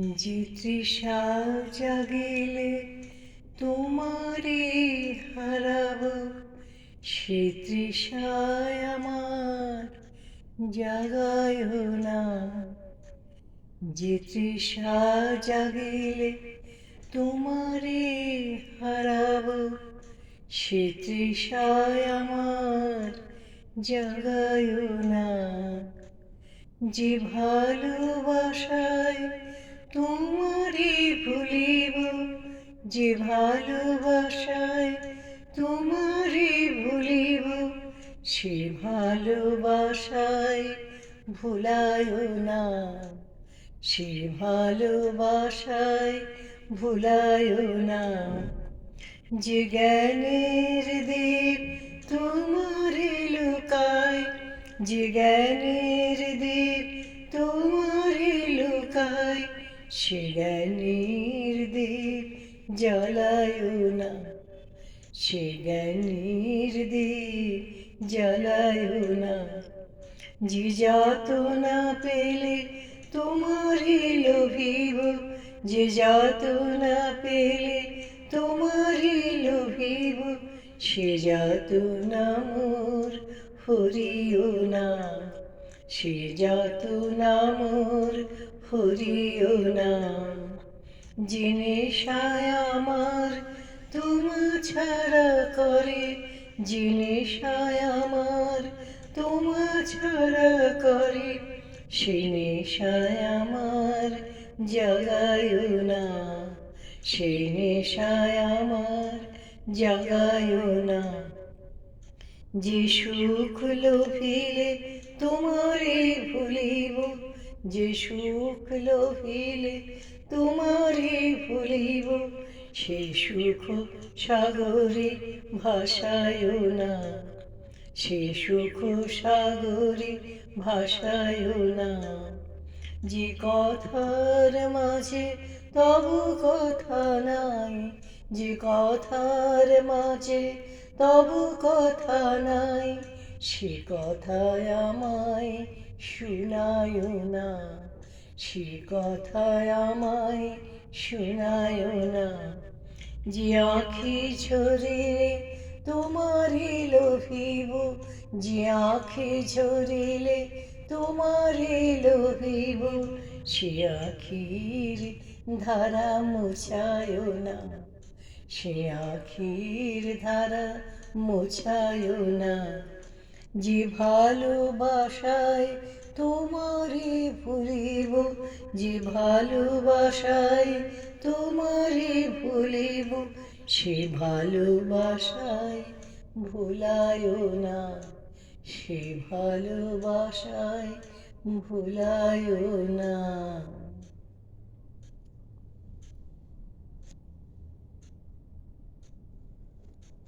যে তৃষা জাগিলে তোমারে হারাব, সে তৃষায় আমার জাগায় না। যে তৃষা জাগিলে তোমারে হারাব, সে তৃষায় আমার জাগায় না। যে ভালোবাসায় তোমারে ভুলিব, যে ভালোবাসায় তোমারে ভুলিব, সে ভালোবাসায় ভুলায় না। সে ভালোবাসায় ভুলায় না। যে জ্ঞানের দীপ তোমারে লুকায়, যে জ্ঞানের দীপ তোমারে লুকায়, সে জ্ঞানের দীপ জ্বালায় না। সে জ্ঞানের দীপ জ্বালায় না। যে যাতনা পেলে তোমারে লোভিব, যে যাতনা পেলে তোমারে লোভিব, সে যাতনা মোর হরিও না। সে যাতনা মোর হরিও না। যে নেশায় আমার তোমা ছাড়া করে, যে নেশায় আমার তোমা ছাড়া করে, সে নেশায় আমার জাগায় না। সে নেশায় আমার জাগায় না। যে সুখ লোভিলে তোমারে ভুলিব, যে সুখ লোভিলে তোমারে ভুলিব, সে সুখ সাগরে ভাসায় না। সে সুখ সাগরে ভাসায় না। যে কথার মাঝে তবু কথা নাই, যে কথার মাঝে তবু কথা নাই, সে কথায় আমায় শুনায় না। সে কথায় আমায় শুনায় না। যে আঁখি ঝরিলে তোমারে লোভিব, যে আঁখি ঝরিলে তোমারে লোভিব, সে আঁখির ধারা মুছায় না। সে আঁখির ধারা মুছায় না। যে ভালোবাসায় তোমারে ভুলিব, যে ভালোবাসায় তোমারে ভুলিব, সে ভালোবাসায় ভুলায় না। সে ভালোবাসায় ভুলায় না।